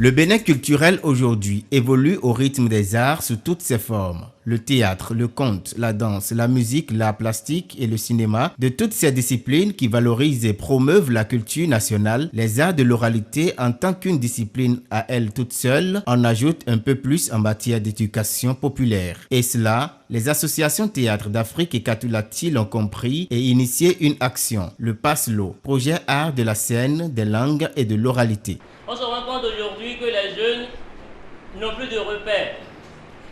Le Bénin culturel aujourd'hui évolue au rythme des arts sous toutes ses formes. Le théâtre, le conte, la danse, la musique, l'art plastique et le cinéma, de toutes ces disciplines qui valorisent et promeuvent la culture nationale, les arts de l'oralité en tant qu'une discipline à elle toute seule en ajoutent un peu plus en matière d'éducation populaire. Et cela, les associations Théâtre d'Afrique et Katulati l'ont compris et initié une action, le PASLO, projet art de la scène, des langues et de l'oralité. On se rend compte aujourd'hui que les jeunes n'ont plus de repères,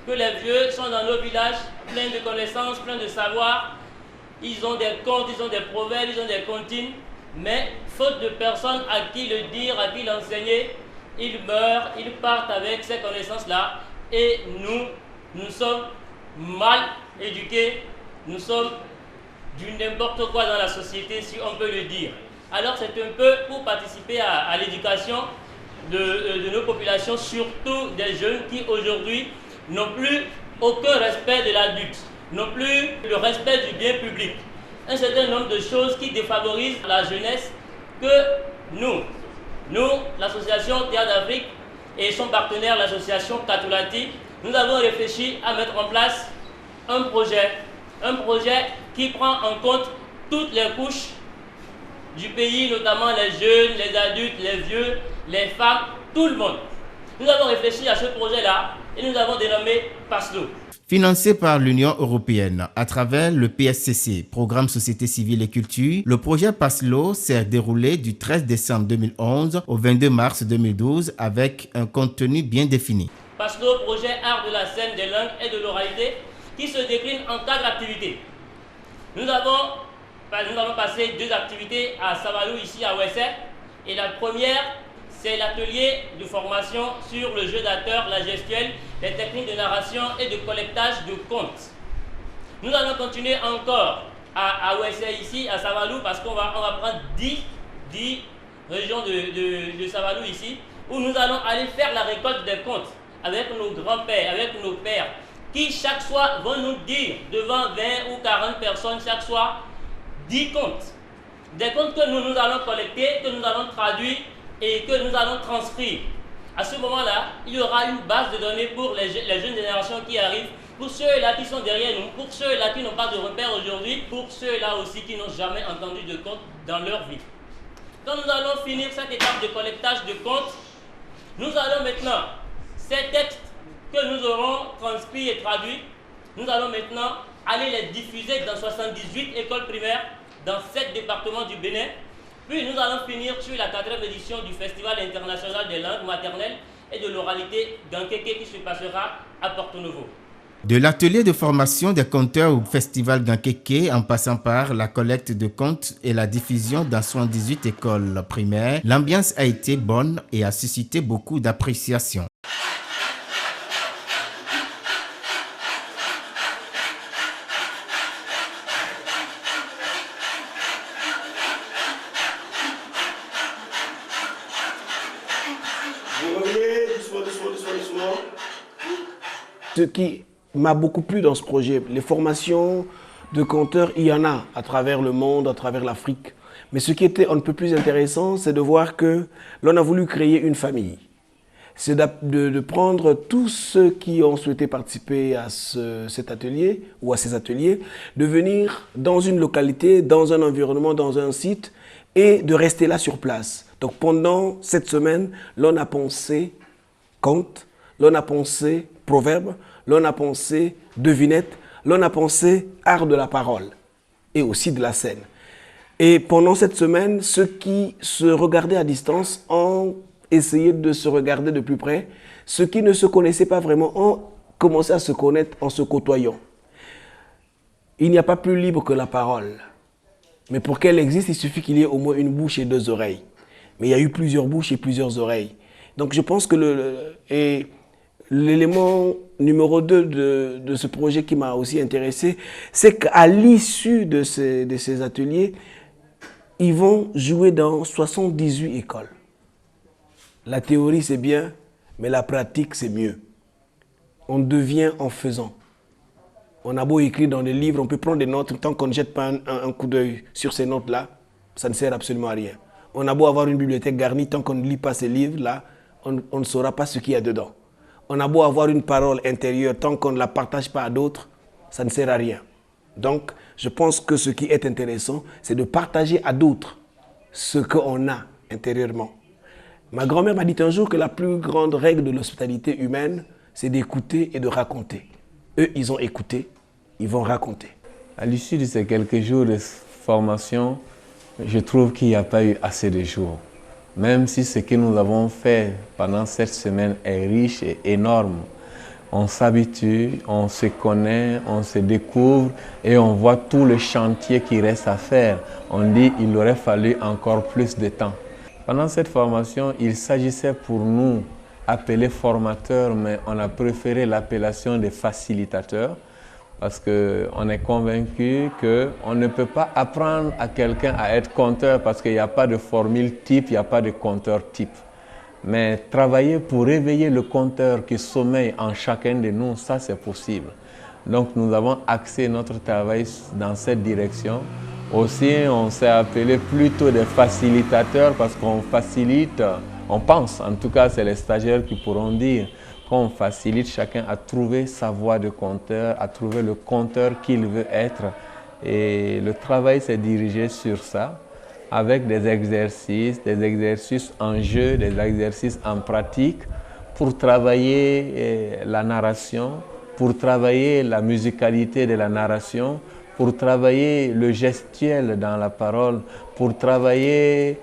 que les vieux sont dans nos villages pleins de connaissances, pleins de savoirs. Ils ont des contes, ils ont des proverbes, ils ont des comptines, mais faute de personnes à qui le dire, à qui l'enseigner, ils meurent, ils partent avec ces connaissances-là et nous sommes mal éduqués, nous sommes du n'importe quoi dans la société, si on peut le dire. Alors c'est un peu pour participer à l'éducation de nos populations, surtout des jeunes qui aujourd'hui n'ont plus aucun respect de l'adulte, n'ont plus le respect du bien public. Un certain nombre de choses qui défavorisent la jeunesse que nous, l'association Théâtre d'Afrique et son partenaire, l'association Katulati, nous avons réfléchi à mettre en place un projet qui prend en compte toutes les couches du pays, notamment les jeunes, les adultes, les vieux, les femmes, tout le monde. Nous avons réfléchi à ce projet-là et nous avons dénommé PASLO. Financé par l'Union européenne à travers le PSCC, Programme Société Civile et Culture, le projet PASLO s'est déroulé du 13 décembre 2011 au 22 mars 2012 avec un contenu bien défini. PASLO, projet art de la scène, des langues et de l'oralité, qui se décline en 4 activités. Nous allons passer 2 activités à Savalou, ici à Ouessé. Et la première, c'est l'atelier de formation sur le jeu d'acteur, la gestuelle, les techniques de narration et de collectage de contes. Nous allons continuer encore à Ouessé, ici à Savalou, parce qu'on va prendre 10 régions de Savalou ici, où nous allons aller faire la récolte des contes avec nos grands-pères, avec nos pères, qui chaque soir vont nous dire devant 20 ou 40 personnes chaque soir 10 contes. Des contes que nous allons collecter, que nous allons traduire et que nous allons transcrire. À ce moment-là, il y aura une base de données pour les jeunes générations qui arrivent, pour ceux-là qui sont derrière nous, pour ceux-là qui n'ont pas de repères aujourd'hui, pour ceux-là aussi qui n'ont jamais entendu de contes dans leur vie. Quand nous allons finir cette étape de collectage de contes, nous allons maintenant, ces textes que nous aurons transcrits et traduits, nous allons maintenant aller les diffuser dans 78 écoles primaires dans 7 départements du Bénin. Puis nous allons finir sur la 4e édition du Festival international des langues maternelles et de l'oralité Gankeke qui se passera à Porto Novo. De l'atelier de formation des conteurs au Festival Gankeke en passant par la collecte de contes et la diffusion dans 78 écoles primaires, l'ambiance a été bonne et a suscité beaucoup d'appréciation. Ce qui m'a beaucoup plu dans ce projet, les formations de conteurs, il y en a à travers le monde, à travers l'Afrique. Mais ce qui était un peu plus intéressant, c'est de voir que l'on a voulu créer une famille. C'est de prendre tous ceux qui ont souhaité participer à cet atelier ou à ces ateliers, de venir dans une localité, dans un environnement, dans un site et de rester là sur place. Donc pendant cette semaine, l'on a pensé contes, l'on a pensé proverbes, l'on a pensé devinettes, l'on a pensé art de la parole et aussi de la scène. Et pendant cette semaine, ceux qui se regardaient à distance ont essayé de se regarder de plus près. Ceux qui ne se connaissaient pas vraiment ont commencé à se connaître en se côtoyant. Il n'y a pas plus libre que la parole. Mais pour qu'elle existe, il suffit qu'il y ait au moins une bouche et 2 oreilles. Mais il y a eu plusieurs bouches et plusieurs oreilles. Donc je pense que l'élément numéro 2 de ce projet qui m'a aussi intéressé, c'est qu'à l'issue de ces ateliers, ils vont jouer dans 78 écoles. La théorie, c'est bien, mais la pratique, c'est mieux. On devient en faisant. On a beau écrire dans des livres, on peut prendre des notes, tant qu'on ne jette pas un coup d'œil sur ces notes-là, ça ne sert absolument à rien. On a beau avoir une bibliothèque garnie, tant qu'on ne lit pas ces livres-là, on ne saura pas ce qu'il y a dedans. On a beau avoir une parole intérieure, tant qu'on ne la partage pas à d'autres, ça ne sert à rien. Donc, je pense que ce qui est intéressant, c'est de partager à d'autres ce qu'on a intérieurement. Ma grand-mère m'a dit un jour que la plus grande règle de l'hospitalité humaine, c'est d'écouter et de raconter. Eux, ils ont écouté, ils vont raconter. À l'issue de ces quelques jours de formation, je trouve qu'il n'y a pas eu assez de jours. Même si ce que nous avons fait pendant cette semaine est riche et énorme, on s'habitue, on se connaît, on se découvre et on voit tout le chantier qui reste à faire. On dit qu'il aurait fallu encore plus de temps. Pendant cette formation, il s'agissait pour nous appelés formateurs, mais on a préféré l'appellation de facilitateurs parce qu'on est convaincu qu'on ne peut pas apprendre à quelqu'un à être compteur parce qu'il n'y a pas de formule type, il n'y a pas de compteur type. Mais travailler pour réveiller le compteur qui sommeille en chacun de nous, ça c'est possible. Donc nous avons axé notre travail dans cette direction. Aussi, on s'est appelé plutôt des facilitateurs parce qu'on facilite, on pense, en tout cas c'est les stagiaires qui pourront dire, qu'on facilite chacun à trouver sa voie de compteur, à trouver le compteur qu'il veut être. Et le travail s'est dirigé sur ça, avec des exercices en jeu, des exercices en pratique, pour travailler la narration, pour travailler la musicalité de la narration, pour travailler le gestuel dans la parole, pour travailler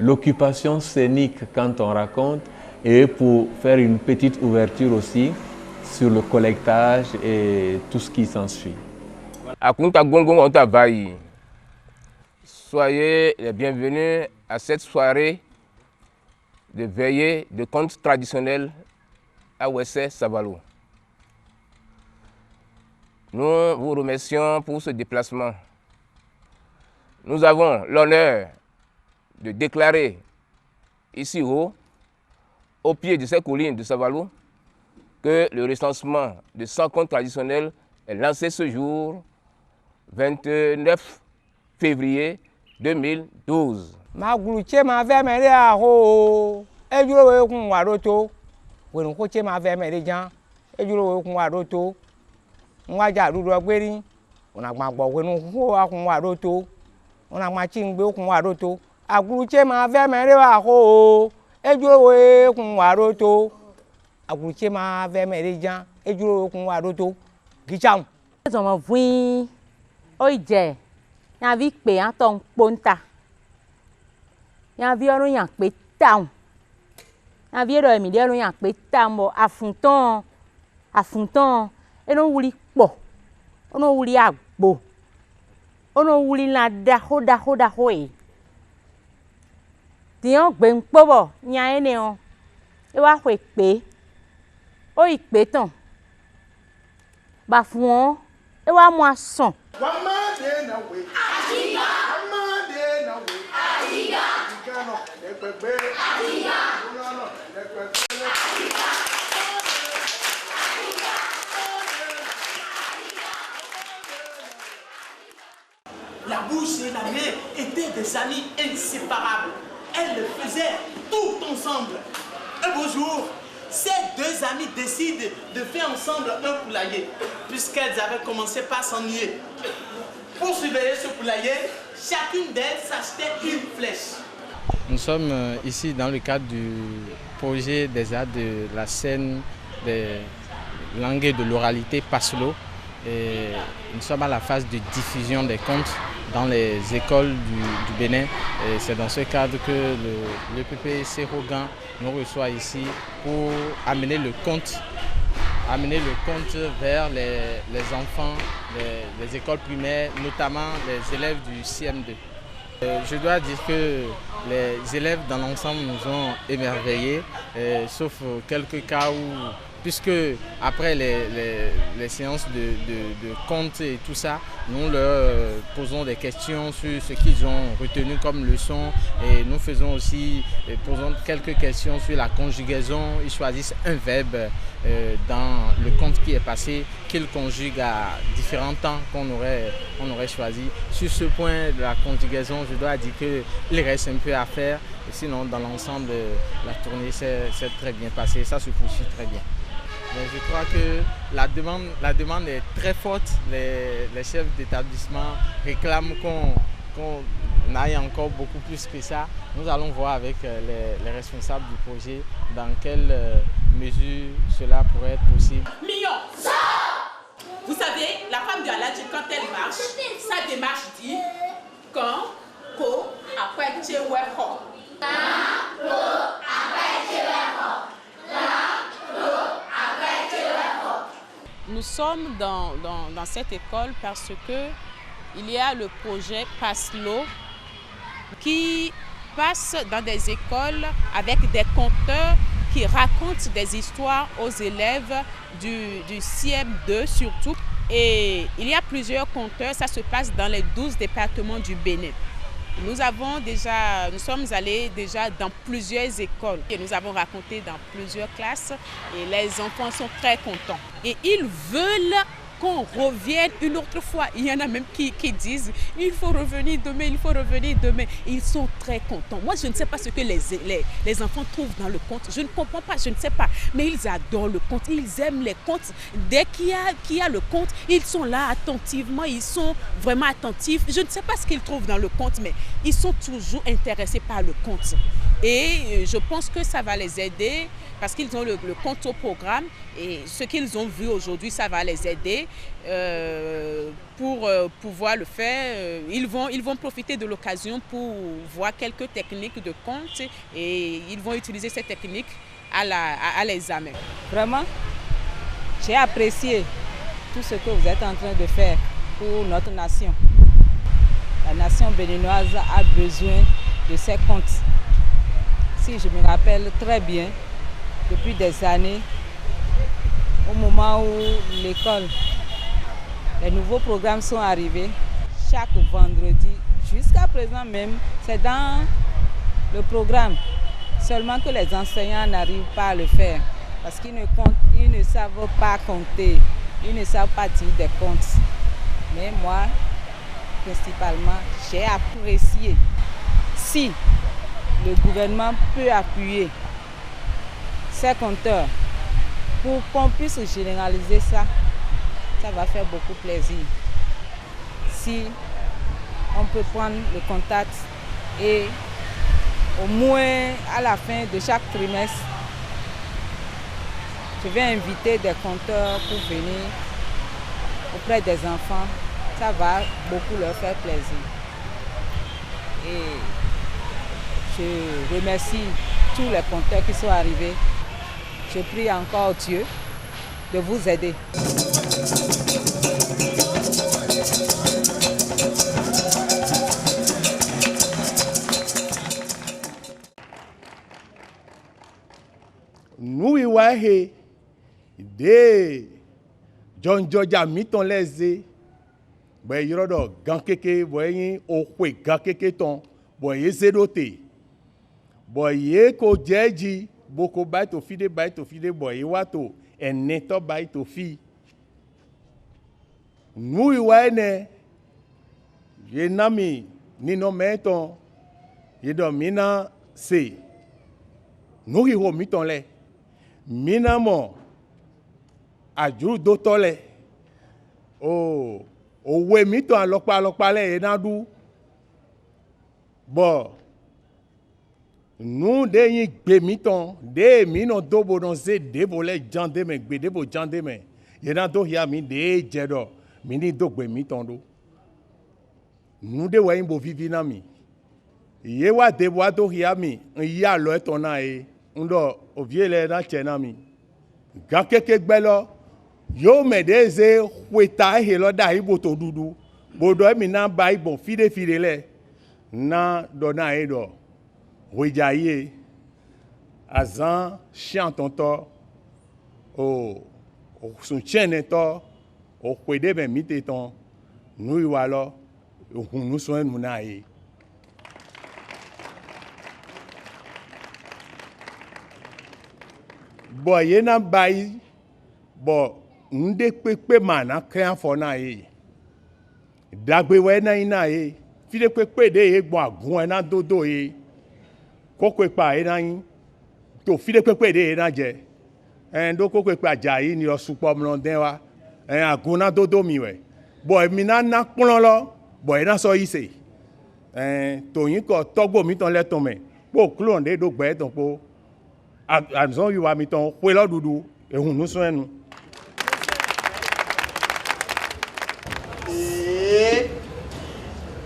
l'occupation scénique quand on raconte, et pour faire une petite ouverture aussi sur le collectage et tout ce qui s'ensuit. Soyez les bienvenus à cette soirée de veillée de contes traditionnels à Wessé Savalou. Nous vous remercions pour ce déplacement. Nous avons l'honneur de déclarer ici haut, au pied de ces collines de Savalou, que le recensement de 100 contes traditionnels est lancé ce jour, 29 février 2012. Maguluche ma ve mere aho ejuro we kun waroto wenu ko che ma ve mere jan ejuro we kun waroto nwa ja ruru ogberi una gba gbo wenu ko akun waroto una ma chi ngbe kun waroto aguluche ma ve mere aho ejuro we kun waroto aguluche ma ve mere jan ejuro we kun waroto gicham zomo vuin oije yan vi pe an ton ponta yan vi orun yan pe taun yan vi ero mi de orun yan pe tambo afuntan eno wuli po ono wuli agbo ono wuli la da hoda hoe tiyan gbe npo bo yan ene o e wa hwe pe o ipe tan ba fun o e wa mu asan La bouche et la main étaient des amis inséparables. Elles faisaient tout ensemble. Un beau jour, ces deux amis décident de faire ensemble un poulailler, puisqu'elles avaient commencé par s'ennuyer. Pour surveiller ce poulailler, chacune d'elles s'achetait une flèche. Nous sommes ici dans le cadre du projet des arts de la scène des langues et de l'oralité Paslo. Et nous sommes à la phase de diffusion des contes dans les écoles du Bénin. C'est dans ce cadre que le PPC Rogan nous reçoit ici pour amener le conte vers les enfants des écoles primaires, notamment les élèves du CM2. Je dois dire que les élèves dans l'ensemble nous ont émerveillés, sauf quelques cas où, puisque après les séances de contes et tout ça, nous leur posons des questions sur ce qu'ils ont retenu comme leçon et nous faisons aussi, posons quelques questions sur la conjugaison. Ils choisissent un verbe dans le conte qui est passé qu'il conjugue à différents temps qu'on aurait choisi. Sur ce point de la conjugaison, je dois dire qu'il reste un peu à faire. Et sinon, dans l'ensemble, la tournée s'est très bien passée. Ça se poursuit très bien. Mais je crois que la demande est très forte. Les chefs d'établissement réclament qu'on aille encore beaucoup plus que ça. Nous allons voir avec les responsables du projet dans quelle mesure cela pourrait être possible. Mignon, vous savez, la femme de Aladji, quand elle marche, sa démarche dit quand, ko, après tcheweho. Nous sommes dans cette école parce que il y a le projet Passe-l'eau qui passe dans des écoles avec des conteurs qui racontent des histoires aux élèves du CM2 surtout. Et il y a plusieurs conteurs, ça se passe dans les 12 départements du Bénin. Nous sommes allés déjà dans plusieurs écoles et nous avons raconté dans plusieurs classes et les enfants sont très contents. Et ils veulent qu'on revienne une autre fois. Il y en a même qui disent il faut revenir demain, il faut revenir demain. Ils sont très contents. Moi, je ne sais pas ce que les enfants trouvent dans le conte. Je ne comprends pas, je ne sais pas. Mais ils adorent le conte, ils aiment les contes. Dès qu'il y a le conte, ils sont là attentivement, ils sont vraiment attentifs. Je ne sais pas ce qu'ils trouvent dans le conte, mais ils sont toujours intéressés par le conte. Et je pense que ça va les aider parce qu'ils ont le conte au programme et ce qu'ils ont vu aujourd'hui, ça va les aider pour pouvoir le faire. Ils vont profiter de l'occasion pour voir quelques techniques de conte et ils vont utiliser ces techniques à l'examen. Vraiment, j'ai apprécié tout ce que vous êtes en train de faire pour notre nation. La nation béninoise a besoin de ces contes. Si je me rappelle très bien, depuis des années, au moment où l'école, les nouveaux programmes sont arrivés, chaque vendredi, jusqu'à présent même, c'est dans le programme. Seulement que les enseignants n'arrivent pas à le faire parce qu'ils ne savent pas compter, ils ne savent pas dire des contes. Mais moi, principalement, j'ai apprécié. Si le gouvernement peut appuyer ces compteurs pour qu'on puisse généraliser ça, ça va faire beaucoup plaisir. Si on peut prendre le contact et au moins à la fin de chaque trimestre, je vais inviter des compteurs pour venir auprès des enfants, ça va beaucoup leur faire plaisir. Et je remercie tous les compteurs qui sont arrivés. Je prie encore Dieu de vous aider. Nous y voyons des John Georgia miton les boy yorodo gankeke boy okwe gankeke ton boy zedote boy ye ko jeji boko bai to fide boy wato eneto bai to fi nous y voyons ye nami nino meton ye do mina se nous y ho miton le mina mo ajuru do tole o we mito alopa le enadu bo nous de yin gbe miton de mi no dobo no se debo le jande me gbe debo jande me yena do hia mi de jedo mi ni do gbe miton do nous de wa yin bo vivi na mi ye wa debo do hia mi ya lo etona e ndo oviele na chena mi ga keke gbelo yo medeze weta helo da ibo to dudu bodo emi na ba ibo fide le na do na edo wejaye azan chantonto o sun chene to o kwede be miteton nu iwalo ohun nu so enu na yi bo ye na bai bo Nde pepe mana kaya fona ye. Dagbe we na ina ye. Fide pepe de ye bo agun na dodo ye. Kokwe pa e na yin. To fide pepe de ye na je. Ndo kokwe pa jayi ni osupo mlonde wa. Agun na dodo mi we. Bo mi na pon lo. Bo e na so ise. To yin ko togbo mi ton le ton me. Po klon de do gbe ton po. Anzon yu wa mi ton pe lo dudu. E hun nu so enu.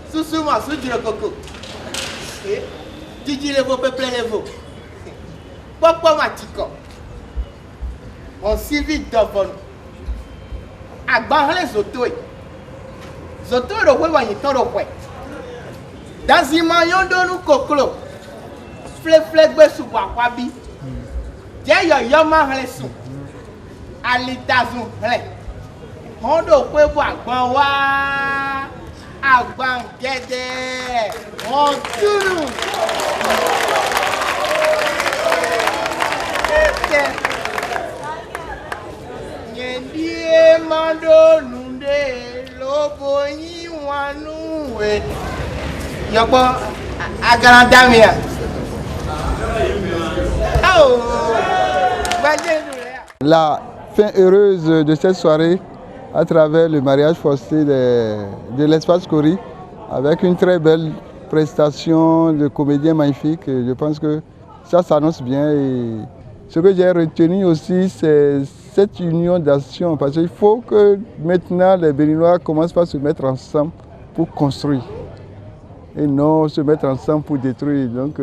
Sousou-moi, sous le coco. Didi le veau, peuple le veau. Papa Matiko. On civil d'Ovon. Agban les autos. Zoto le veau, on y est le veau. Dans un maillon de nous coco. Flé sous Wabi. Dia yama les sous. Alitazou. On doit voir Agban wa. Agban gede. On tourne. Nyendie mando nunde lobo yi wanu we. Yoko agrandamia. Oh. La fin heureuse de cette soirée à travers le mariage forcé de l'espace Cori avec une très belle prestation de comédiens magnifiques. Je pense que ça s'annonce bien et ce que j'ai retenu aussi c'est cette union d'action parce qu'il faut que maintenant les Béninois commencent par se mettre ensemble pour construire et non se mettre ensemble pour détruire. Donc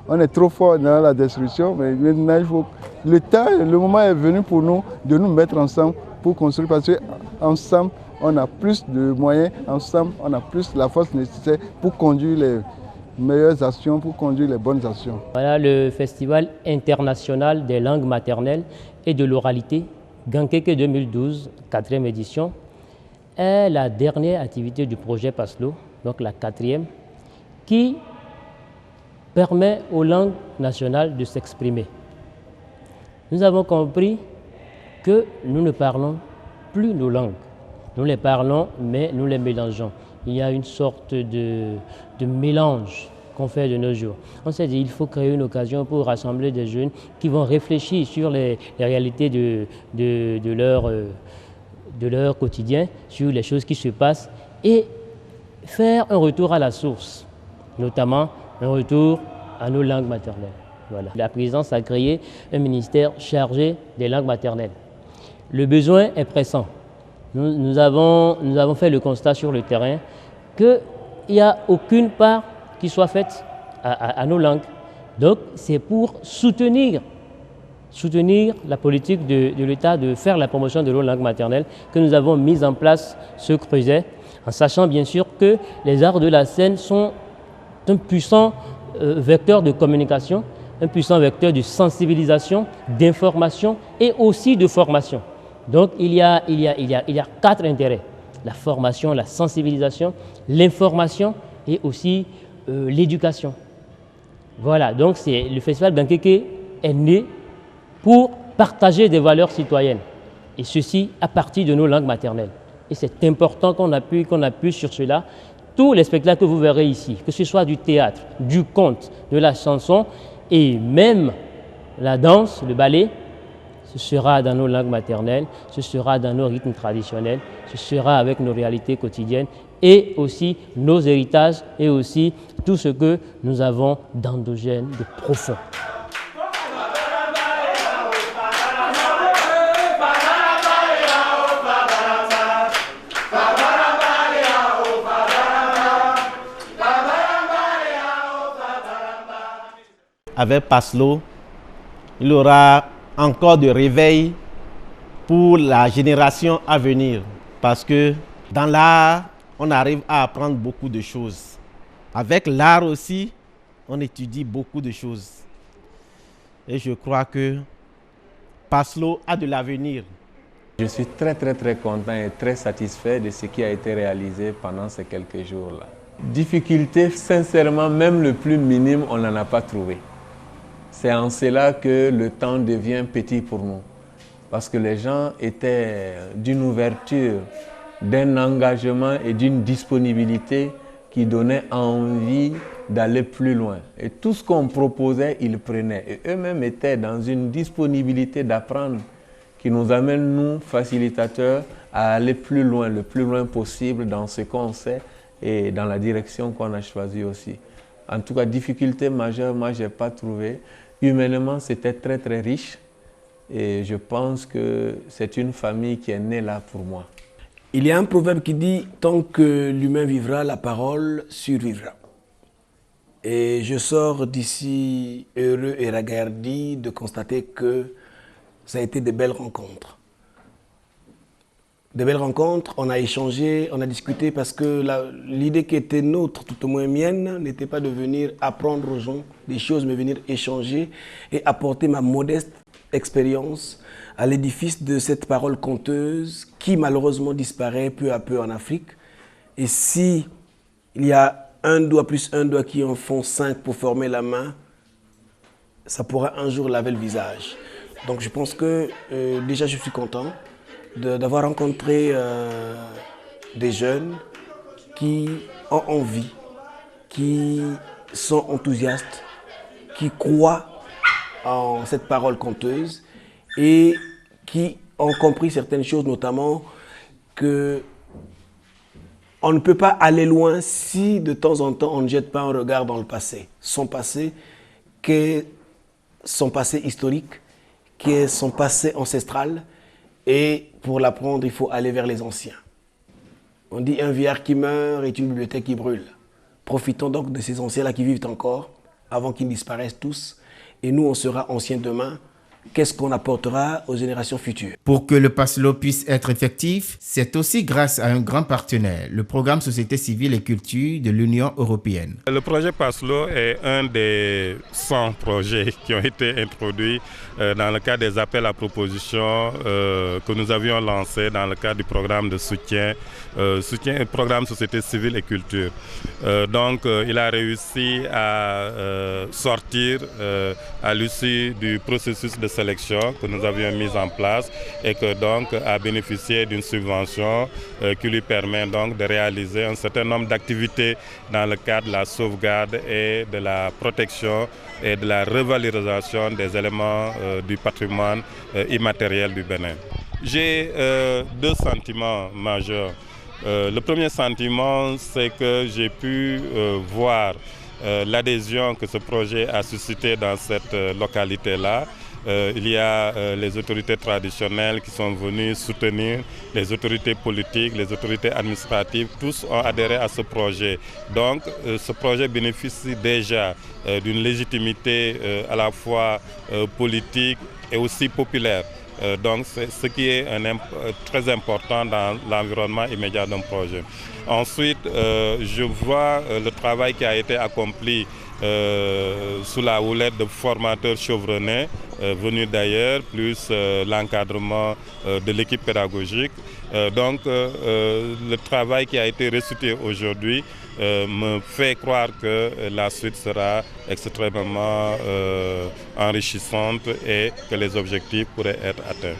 on est trop fort dans la destruction, mais maintenant il faut le moment est venu pour nous de nous mettre ensemble pour construire parce qu'ensemble on a plus de moyens, ensemble on a plus la force nécessaire pour conduire les meilleures actions, pour conduire les bonnes actions. Voilà le Festival international des langues maternelles et de l'oralité, Gankeke 2012, 4e édition, est la dernière activité du projet PASLO, donc la 4e, qui permet aux langues nationales de s'exprimer. Nous avons compris que nous ne parlons plus nos langues. Nous les parlons, mais nous les mélangeons. Il y a une sorte de mélange qu'on fait de nos jours. On s'est dit qu'il faut créer une occasion pour rassembler des jeunes qui vont réfléchir sur les réalités de leur quotidien, sur les choses qui se passent et faire un retour à la source, notamment un retour à nos langues maternelles. Voilà. La présidence a créé un ministère chargé des langues maternelles. Le besoin est pressant. Nous avons fait le constat sur le terrain qu'il n'y a aucune part qui soit faite à nos langues. Donc c'est pour soutenir la politique de l'État de faire la promotion de nos langues maternelles que nous avons mis en place ce creuset, en sachant bien sûr que les arts de la scène sont un puissant vecteur de communication, un puissant vecteur de sensibilisation, d'information et aussi de formation. Donc il y a 4 intérêts: la formation, la sensibilisation, l'information et aussi l'éducation. Voilà, donc le festival Gankeke est né pour partager des valeurs citoyennes et ceci à partir de nos langues maternelles. Et c'est important qu'on appuie sur cela. Tous les spectacles que vous verrez ici, que ce soit du théâtre, du conte, de la chanson et même la danse, le ballet, ce sera dans nos langues maternelles, ce sera dans nos rythmes traditionnels, ce sera avec nos réalités quotidiennes et aussi nos héritages et aussi tout ce que nous avons d'endogène, de profond. Avec PASLO, il y aura encore de réveil pour la génération à venir. Parce que dans l'art, on arrive à apprendre beaucoup de choses. Avec l'art aussi, on étudie beaucoup de choses. Et je crois que PASLO a de l'avenir. Je suis très content et très satisfait de ce qui a été réalisé pendant ces quelques jours-là. Difficulté, sincèrement, même le plus minime, on n'en a pas trouvé. C'est en cela que le temps devient petit pour nous. parce que les gens étaient d'une ouverture, d'un engagement et d'une disponibilité qui donnait envie d'aller plus loin. Et tout ce qu'on proposait, ils prenaient. Et eux-mêmes étaient dans une disponibilité d'apprendre qui nous amène, nous, facilitateurs, à aller plus loin, le plus loin possible dans ce qu'on sait et dans la direction qu'on a choisie aussi. En tout cas, difficulté majeure, moi, je n'ai pas trouvé. Humainement, c'était très, très riche. Et je pense que c'est une famille qui est née là pour moi. Il y a un proverbe qui dit « Tant que l'humain vivra, la parole survivra ». Et je sors d'ici heureux et ragaillardi de constater que ça a été de belles rencontres. De belles rencontres, on a échangé, on a discuté parce que l'idée qui était nôtre, tout au moins mienne, n'était pas de venir apprendre aux gens des choses, mais venir échanger et apporter ma modeste expérience à l'édifice de cette parole conteuse qui malheureusement disparaît peu à peu en Afrique. Et si il y a un doigt plus un doigt qui en font 5 pour former la main, ça pourra un jour laver le visage. Donc je pense que déjà je suis content d'avoir rencontré des jeunes qui ont envie, qui sont enthousiastes, qui croient en cette parole conteuse et qui ont compris certaines choses, notamment que on ne peut pas aller loin si de temps en temps on ne jette pas un regard dans le passé. Son passé, qu'est son passé historique, qu'est son passé ancestral, et pour l'apprendre, il faut aller vers les anciens. On dit un vieillard qui meurt est une bibliothèque qui brûle. Profitons donc de ces anciens-là qui vivent encore, avant qu'ils disparaissent tous, et nous on sera anciens demain. Qu'est-ce qu'on apportera aux générations futures? Pour que le PASLO puisse être effectif, c'est aussi grâce à un grand partenaire, le programme Société civile et culture de l'Union européenne. Le projet PASLO est un des 100 projets qui ont été introduits dans le cadre des appels à propositions que nous avions lancés dans le cadre du programme de soutien programme Société civile et culture. Donc il a réussi à sortir à l'issue du processus de sélection que nous avions mis en place et que donc a bénéficié d'une subvention qui lui permet donc de réaliser un certain nombre d'activités dans le cadre de la sauvegarde et de la protection et de la revalorisation des éléments du patrimoine immatériel du Bénin. J'ai 2 sentiments majeurs. Le premier sentiment, c'est que j'ai pu voir l'adhésion que ce projet a suscité dans cette localité-là. Il y a les autorités traditionnelles qui sont venues soutenir, les autorités politiques, les autorités administratives, tous ont adhéré à ce projet. Donc ce projet bénéficie déjà d'une légitimité à la fois politique et aussi populaire. Donc c'est ce qui est très important dans l'environnement immédiat d'un projet. Ensuite, je vois le travail qui a été accompli sous la houlette de formateurs chevronnés venus d'ailleurs, plus l'encadrement de l'équipe pédagogique. Donc le travail qui a été ressuscité aujourd'hui me fait croire que la suite sera extrêmement enrichissante et que les objectifs pourraient être atteints.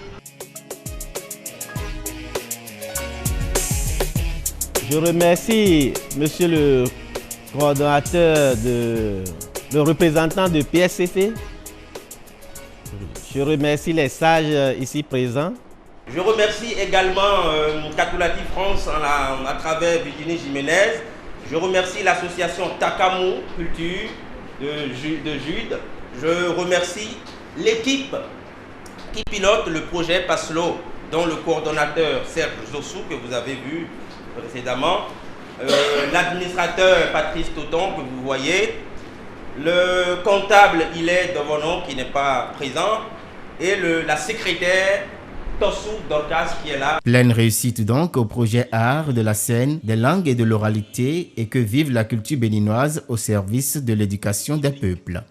Je remercie monsieur le coordonnateur, le représentant de PSCC. Je remercie les sages ici présents. Je remercie également Katulati France à travers Virginie Jiménez. Je remercie l'association Takamu Culture de Jude. Je remercie l'équipe qui pilote le projet PASLO, dont le coordonnateur Serge Zossou, que vous avez vu précédemment, l'administrateur Patrice Toton, que vous voyez, le comptable Hilaire Dovono, qui n'est pas présent, et la secrétaire Tossou Dorcas qui est là. Pleine réussite donc au projet art de la scène, des langues et de l'oralité et que vive la culture béninoise au service de l'éducation des peuples.